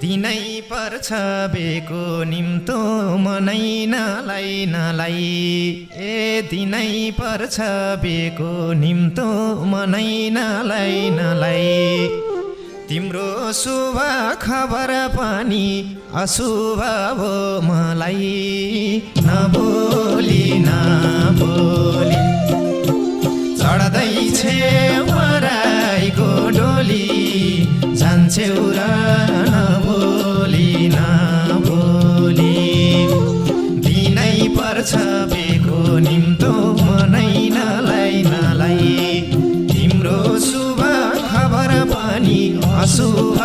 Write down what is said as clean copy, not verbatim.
दिनै पर्छ बेको निम्तो मनै नलाई नलाई ए दिनै पर्छ बेको निम्तो मनै नलाई नलाई तिम्रो शुभ खबर पनि अशुभ भो मलाई नबोली नबोली चढ्दै छे मराइको डोली जान्छौ र नबोली नबोली दिनै पर्छ बेको निम्तो मनै नलाई नलाई तिम्रो शुभ खबर पनि अशुभ